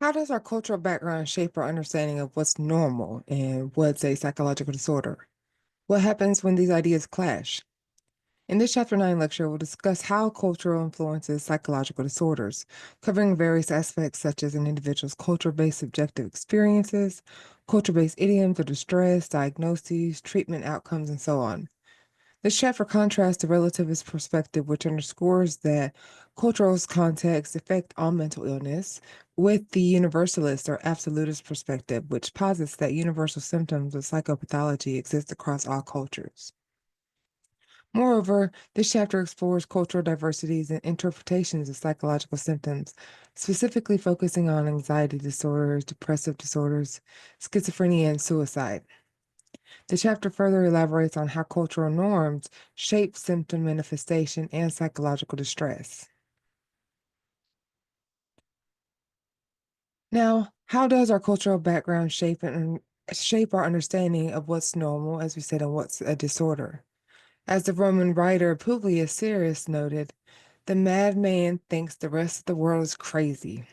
How does our cultural background shape our understanding of what's normal and what's a psychological disorder? What happens when these ideas clash? In this Chapter 9 lecture, we'll discuss how culture influences psychological disorders, covering various aspects such as an individual's culture based subjective experiences, culture based idioms of distress, diagnoses, treatment outcomes, and so on. This chapter contrasts the relativist perspective, which underscores that cultural contexts affect all mental illness, with the universalist or absolutist perspective, which posits that universal symptoms of psychopathology exist across all cultures. Moreover, this chapter explores cultural diversities and interpretations of psychological symptoms, specifically focusing on anxiety disorders, depressive disorders, schizophrenia, and suicide. The chapter further elaborates on how cultural norms shape symptom manifestation and psychological distress. Now, how does our cultural background shape our understanding of what's normal, as we said, and what's a disorder? As the Roman writer Publius Syrus noted, the madman thinks the rest of the world is crazy.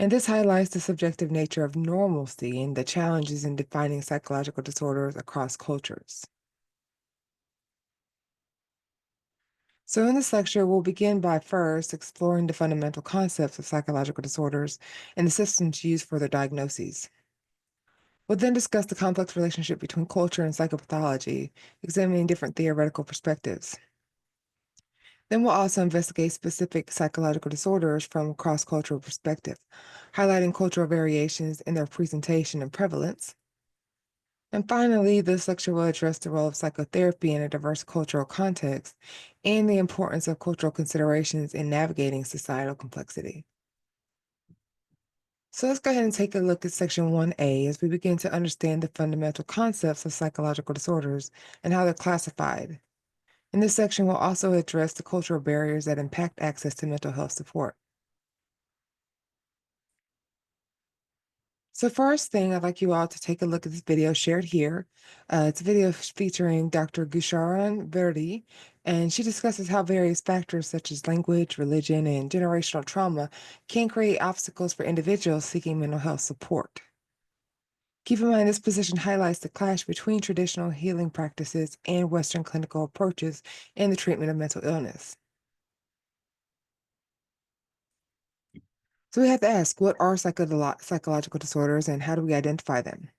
And this highlights the subjective nature of normalcy and the challenges in defining psychological disorders across cultures. So, in this lecture, we'll begin by first exploring the fundamental concepts of psychological disorders and the systems used for their diagnoses. We'll then discuss the complex relationship between culture and psychopathology, examining different theoretical perspectives. Then we'll also investigate specific psychological disorders from a cross-cultural perspective, highlighting cultural variations in their presentation and prevalence. And finally, this lecture will address the role of psychotherapy in a diverse cultural context and the importance of cultural considerations in navigating societal complexity. So let's go ahead and take a look at section 1A as we begin to understand the fundamental concepts of psychological disorders and how they're classified. In this section, we'll also address the cultural barriers that impact access to mental health support. So first thing, I'd like you all to take a look at this video shared here. It's a video featuring Dr. Gusharan Verdi, and she discusses how various factors such as language, religion, and generational trauma can create obstacles for individuals seeking mental health support. Keep in mind, this position highlights the clash between traditional healing practices and Western clinical approaches in the treatment of mental illness. So we have to ask, what are psychological disorders and how do we identify them?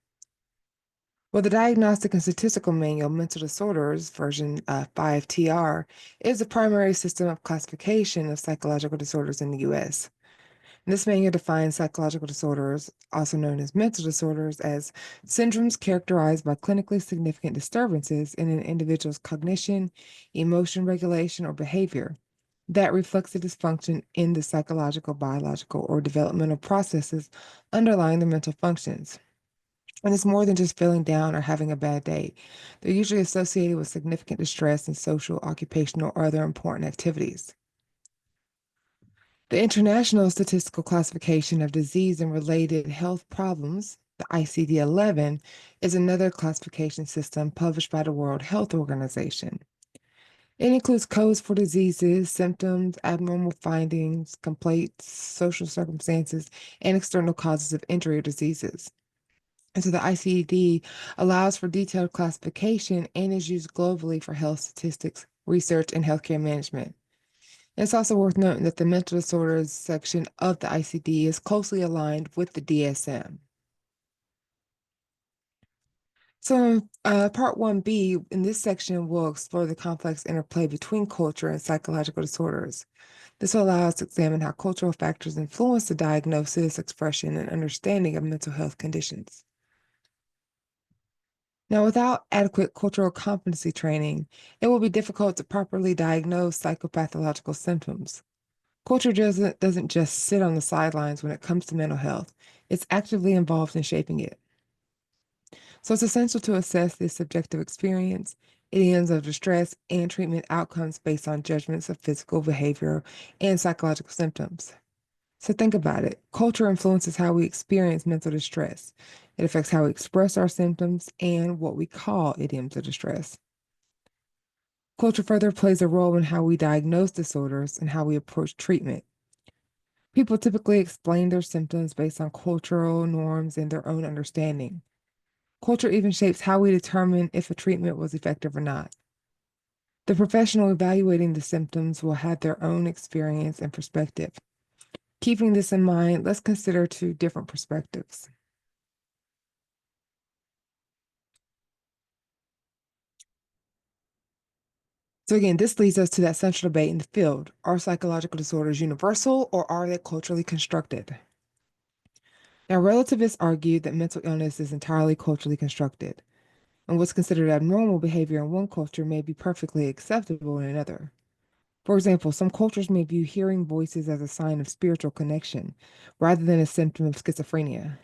Well, the Diagnostic and Statistical Manual, Mental Disorders, version 5TR, is the primary system of classification of psychological disorders in the US. And this manual defines psychological disorders, also known as mental disorders, as syndromes characterized by clinically significant disturbances in an individual's cognition, emotion regulation, or behavior that reflects a dysfunction in the psychological, biological, or developmental processes underlying the mental functions. And it's more than just feeling down or having a bad day. They're usually associated with significant distress in social, occupational, or other important activities. The International Statistical Classification of Disease and Related Health Problems, the ICD-11, is another classification system published by the World Health Organization. It includes codes for diseases, symptoms, abnormal findings, complaints, social circumstances, and external causes of injury or diseases. And so the ICD allows for detailed classification and is used globally for health statistics, research, and healthcare management. It's also worth noting that the mental disorders section of the ICD is closely aligned with the DSM. So in part 1B, in this section, we'll explore the complex interplay between culture and psychological disorders. This will allow us to examine how cultural factors influence the diagnosis, expression, and understanding of mental health conditions. Now, without adequate cultural competency training, it will be difficult to properly diagnose psychopathological symptoms. Culture doesn't just sit on the sidelines when it comes to mental health. It's actively involved in shaping it. So it's essential to assess the subjective experience, idioms of distress, and treatment outcomes based on judgments of physical, behavioral, and psychological symptoms. So think about it. Culture influences how we experience mental distress. It affects how we express our symptoms and what we call idioms of distress. Culture further plays a role in how we diagnose disorders and how we approach treatment. People typically explain their symptoms based on cultural norms and their own understanding. Culture even shapes how we determine if a treatment was effective or not. The professional evaluating the symptoms will have their own experience and perspective. Keeping this in mind, let's consider two different perspectives. So, again, this leads us to that central debate in the field. Are psychological disorders universal or are they culturally constructed? Now, relativists argue that mental illness is entirely culturally constructed, and what's considered abnormal behavior in one culture may be perfectly acceptable in another. For example, some cultures may view hearing voices as a sign of spiritual connection rather than a symptom of schizophrenia.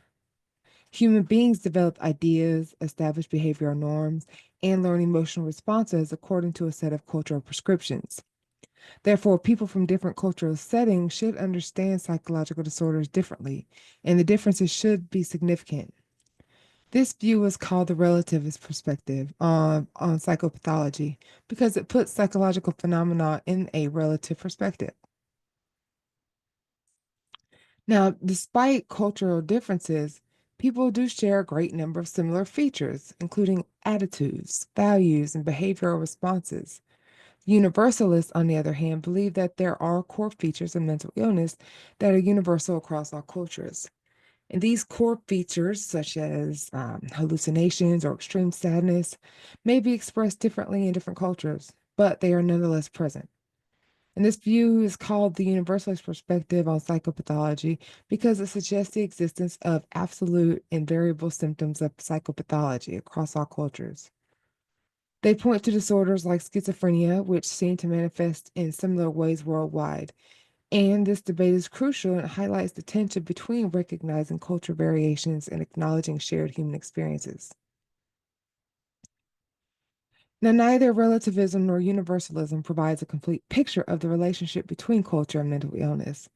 Human beings develop ideas, establish behavioral norms, and learn emotional responses according to a set of cultural prescriptions. Therefore, people from different cultural settings should understand psychological disorders differently, and the differences should be significant. This view is called the relativist perspective on psychopathology because it puts psychological phenomena in a relative perspective. Now, despite cultural differences, people do share a great number of similar features, including attitudes, values, and behavioral responses. Universalists, on the other hand, believe that there are core features of mental illness that are universal across all cultures. And these core features, such as hallucinations or extreme sadness, may be expressed differently in different cultures, but they are nonetheless present. And this view is called the universalist perspective on psychopathology because it suggests the existence of absolute and variable symptoms of psychopathology across all cultures. They point to disorders like schizophrenia, which seem to manifest in similar ways worldwide. And this debate is crucial and it highlights the tension between recognizing cultural variations and acknowledging shared human experiences. Now, neither relativism nor universalism provides a complete picture of the relationship between culture and mental illness.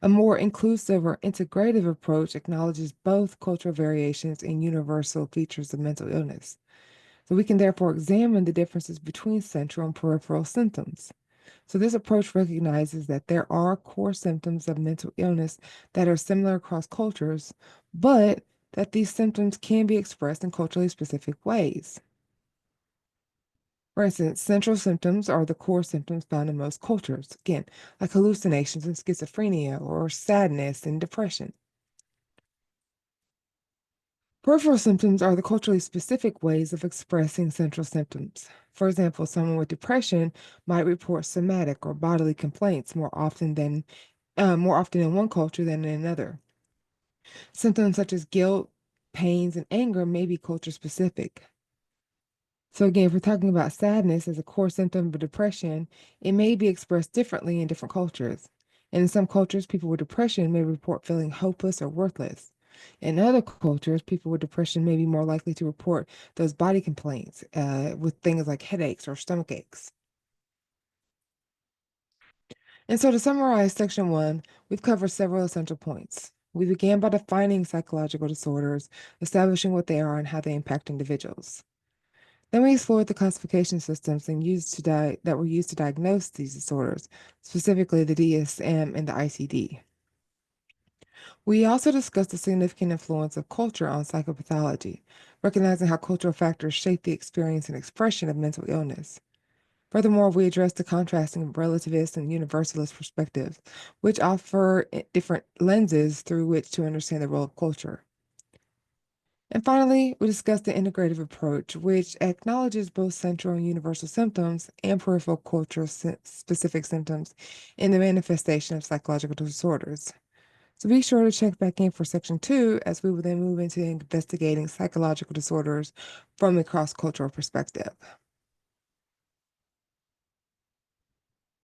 A more inclusive or integrative approach acknowledges both cultural variations and universal features of mental illness. So we can therefore examine the differences between central and peripheral symptoms. So this approach recognizes that there are core symptoms of mental illness that are similar across cultures, but that these symptoms can be expressed in culturally specific ways. For instance, central symptoms are the core symptoms found in most cultures, again, like hallucinations and schizophrenia or sadness and depression. Peripheral symptoms are the culturally specific ways of expressing central symptoms. For example, someone with depression might report somatic or bodily complaints more often in one culture than in another. Symptoms such as guilt, pains, and anger may be culture specific. So again, if we're talking about sadness as a core symptom of depression, it may be expressed differently in different cultures. And in some cultures, people with depression may report feeling hopeless or worthless. In other cultures, people with depression may be more likely to report those body complaints with things like headaches or stomach aches. And so to summarize section one, we've covered several essential points. We began by defining psychological disorders, establishing what they are and how they impact individuals. Then we explored the classification systems that were used to diagnose these disorders, specifically the DSM and the ICD. We also discussed the significant influence of culture on psychopathology, recognizing how cultural factors shape the experience and expression of mental illness. Furthermore, we addressed the contrasting relativist and universalist perspectives, which offer different lenses through which to understand the role of culture. And finally, we discussed the integrative approach, which acknowledges both central and universal symptoms and peripheral cultural specific symptoms in the manifestation of psychological disorders. So be sure to check back in for section two as we will then move into investigating psychological disorders from a cross cultural perspective.